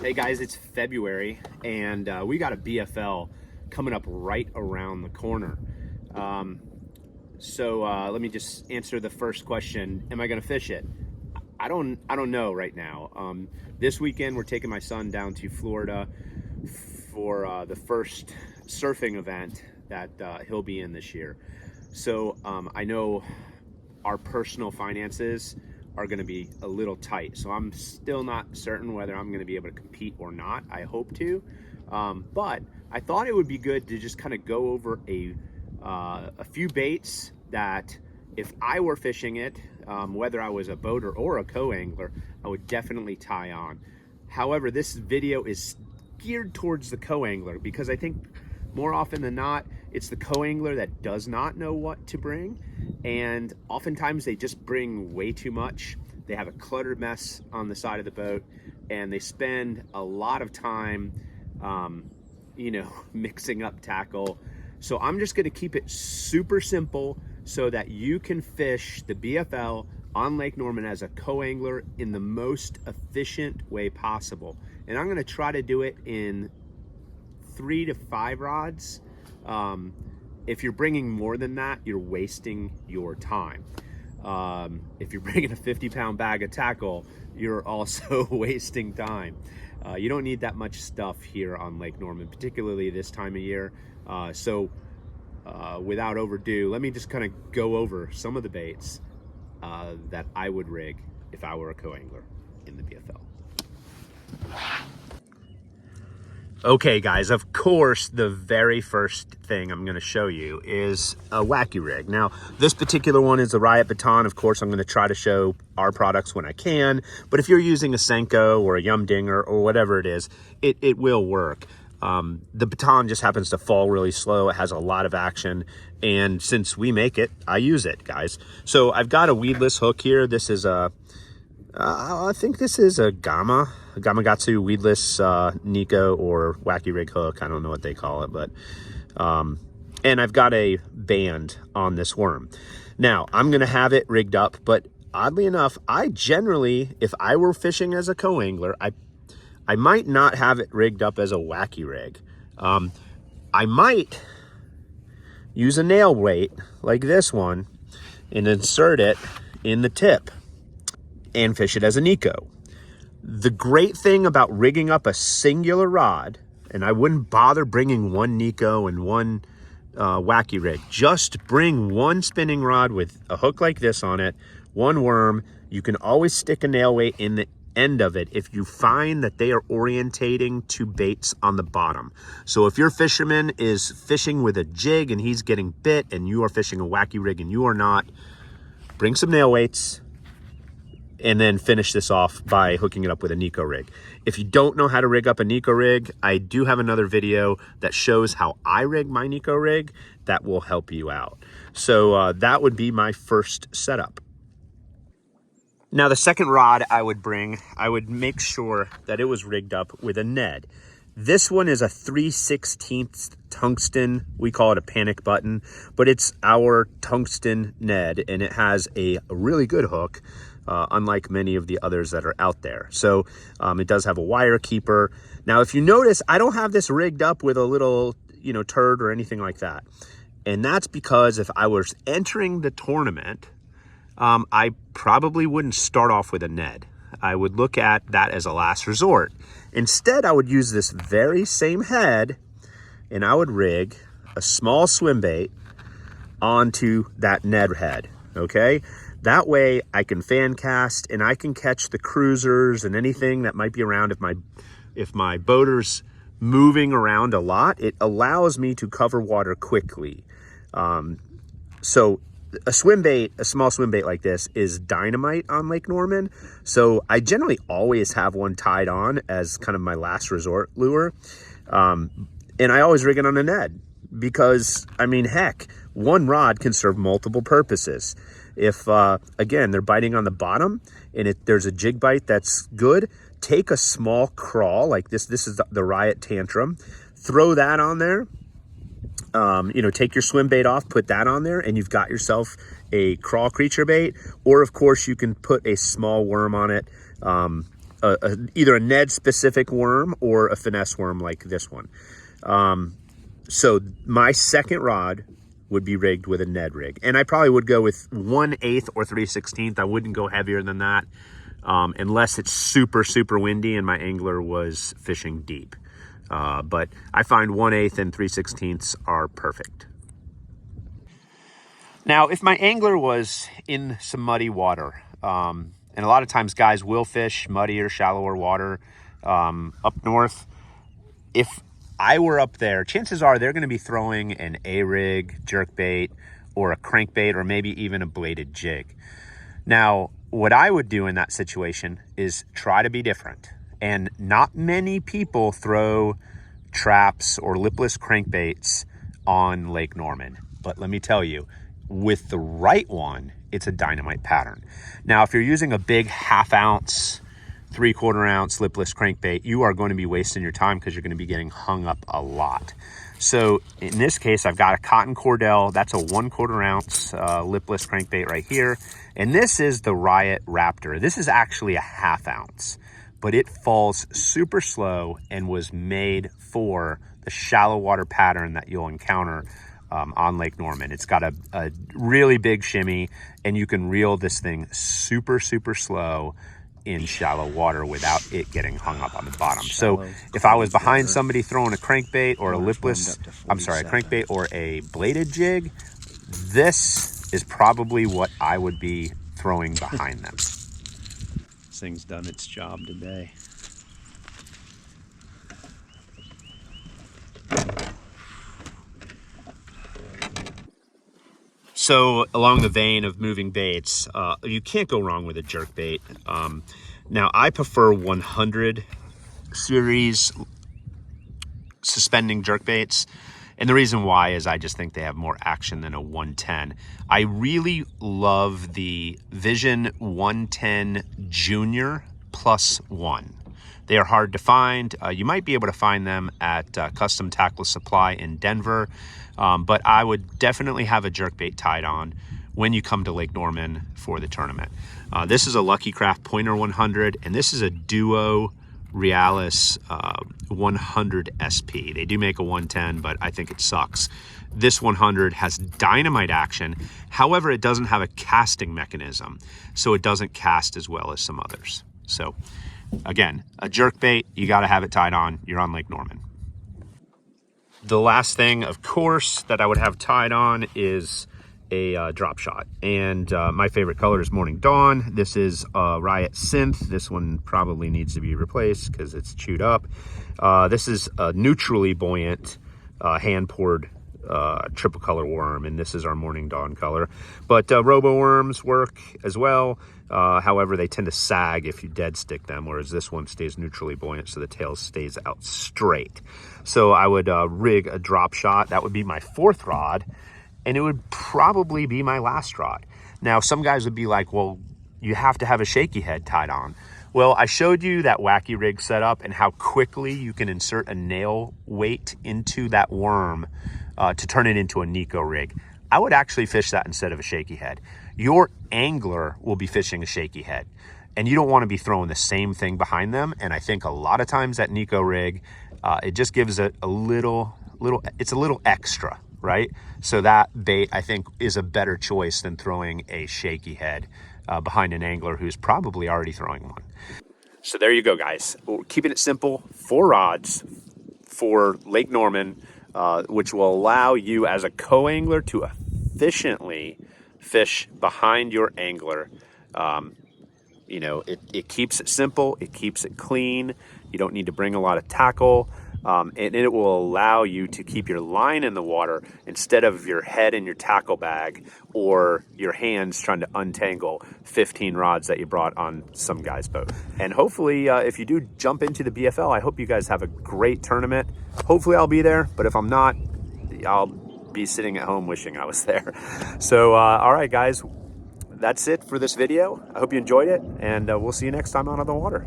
Hey guys, it's February and we got a BFL coming up right around the corner. Let me just answer the first question. Am I gonna fish it? I don't know right now. This weekend we're taking my son down to Florida for the first surfing event that he'll be in this year. So I know our personal finances are going to be a little tight, so I'm still not certain whether I'm going to be able to compete or not. I hope to, but I thought it would be good to just kind of go over a few baits that if I were fishing it, whether I was a boater or a co-angler, I would definitely tie on. However, this video is geared towards the co-angler because I think more often than not, it's the co-angler that does not know what to bring, and oftentimes they just bring way too much. They have a cluttered mess on the side of the boat, and they spend a lot of time, mixing up tackle. So I'm just gonna keep it super simple so that you can fish the BFL on Lake Norman as a co-angler in the most efficient way possible. And I'm gonna try to do it in 3 to 5 rods. If you're bringing more than that, you're wasting your time. If you're bringing a 50-pound bag of tackle, you're also wasting time. You don't need that much stuff here on Lake Norman, particularly this time of year. Without overdue, let me just kind of go over some of the baits that I would rig if I were a co-angler in the BFL. Okay guys, of course, the very first thing I'm gonna show you is a Wacky Rig. Now, this particular one is a Riot Baton. Of course, I'm gonna try to show our products when I can, but if you're using a Senko or a Yum Dinger or whatever it is, it will work. The baton just happens to fall really slow. It has a lot of action, and since we make it, I use it, guys. So I've got a weedless hook here. This is a, I think this is a Gamakatsu weedless Nico or Wacky Rig hook. I don't know what they call it, but and I've got a band on this worm. Now I'm gonna have it rigged up, but oddly enough, I generally, if I were fishing as a co-angler, I might not have it rigged up as a Wacky Rig. I might use a nail weight like this one and insert it in the tip and fish it as a Nico. The great thing about rigging up a singular rod, and I wouldn't bother bringing one Nico and one Wacky Rig, just bring one spinning rod with a hook like this on it, one worm. You can always stick a nail weight in the end of it if you find that they are orientating to baits on the bottom. So if your fisherman is fishing with a jig and he's getting bit and you are fishing a Wacky Rig and you are not, bring some nail weights and then finish this off by hooking it up with a Nico rig. If you don't know how to rig up a Nico rig, I do have another video that shows how I rig my Nico rig that will help you out. So that would be my first setup. Now the second rod I would bring, I would make sure that it was rigged up with a Ned. This one is a 3/16 tungsten. We call it a panic button, but it's our tungsten Ned, and it has a really good hook, unlike many of the others that are out there. So it does have a wire keeper. Now, if you notice, I don't have this rigged up with a little, turd or anything like that. And that's because if I was entering the tournament, I probably wouldn't start off with a Ned. I would look at that as a last resort. Instead, I would use this very same head and I would rig a small swim bait onto that Ned head, okay? That way I can fan cast and I can catch the cruisers and anything that might be around. If my boater's moving around a lot, it allows me to cover water quickly. So a small swim bait like this is dynamite on Lake Norman. So I generally always have one tied on as kind of my last resort lure. And I always rig it on a Ned because, I mean, heck, one rod can serve multiple purposes. If, again, they're biting on the bottom and there's a jig bite that's good, take a small crawl like this. This is the Riot Tantrum. Throw that on there. Take your swim bait off, put that on there, and you've got yourself a crawl creature bait. Or, of course, you can put a small worm on it, either a Ned specific worm or a finesse worm like this one. So my second rod would be rigged with a Ned rig, and I probably would go with 1/8 or 3/16. I wouldn't go heavier than that, unless it's super, super windy and my angler was fishing deep. But I find 1/8 and 3/16 are perfect. Now, if my angler was in some muddy water, and a lot of times guys will fish muddier, shallower water up north. If I were up there, chances are they're going to be throwing an A-rig, jerkbait, or a crankbait, or maybe even a bladed jig. Now, what I would do in that situation is try to be different. And not many people throw traps or lipless crankbaits on Lake Norman. But let me tell you, with the right one, it's a dynamite pattern. Now, if you're using a big 1/2 ounce, 3/4 ounce lipless crankbait, you are going to be wasting your time because you're going to be getting hung up a lot. So in this case, I've got a cotton cordell. That's a 1/4 ounce lipless crankbait right here. And this is the Riot Raptor. This is actually a 1/2 ounce, but it falls super slow and was made for the shallow water pattern that you'll encounter on Lake Norman. It's got a really big shimmy, and you can reel this thing super, super slow in shallow water without it getting hung up on the bottom. So if I was behind somebody throwing a crankbait or a lipless, a crankbait or a bladed jig, this is probably what I would be throwing behind them. This thing's done its job today. So along the vein of moving baits, you can't go wrong with a jerkbait. Now I prefer 100 series suspending jerkbaits. And the reason why is I just think they have more action than a 110. I really love the Vision 110 Junior +1. They are hard to find. You might be able to find them at Custom Tackle Supply in Denver. But I would definitely have a jerkbait tied on when you come to Lake Norman for the tournament. This is a Lucky Craft Pointer 100, and this is a Duo Realis 100 SP. They do make a 110, but I think it sucks. This 100 has dynamite action. However, it doesn't have a casting mechanism, so it doesn't cast as well as some others. So again, a jerkbait, you got to have it tied on. You're on Lake Norman. The last thing, of course, that I would have tied on is a drop shot. And my favorite color is Morning Dawn. This is Riot Synth. This one probably needs to be replaced because it's chewed up. This is a neutrally buoyant hand-poured triple color worm, and this is our Morning Dawn color. But robo worms work as well. However, they tend to sag if you dead stick them, whereas this one stays neutrally buoyant, so the tail stays out straight. So I would rig a drop shot. That would be my 4th rod, and it would probably be my last rod. Now, some guys would be like, well, you have to have a shaky head tied on. Well, I showed you that Wacky Rig setup and how quickly you can insert a nail weight into that worm to turn it into a Nico rig. I would actually fish that instead of a shaky head. Your angler will be fishing a shaky head, and you don't want to be throwing the same thing behind them. And I think a lot of times that Nico rig, it just gives it a little, it's a little extra, right? So that bait, I think, is a better choice than throwing a shaky head behind an angler who's probably already throwing one. So there you go, guys. We're keeping it simple. 4 rods for Lake Norman, which will allow you as a co-angler to efficiently fish behind your angler. You know, it keeps it simple, it keeps it clean. You don't need to bring a lot of tackle, and it will allow you to keep your line in the water instead of your head in your tackle bag or your hands trying to untangle 15 rods that you brought on some guy's boat. And hopefully, if you do jump into the BFL, I hope you guys have a great tournament. Hopefully I'll be there, but if I'm not, I'll be sitting at home wishing I was there. So, all right, guys, that's it for this video. I hope you enjoyed it, and we'll see you next time out on the water.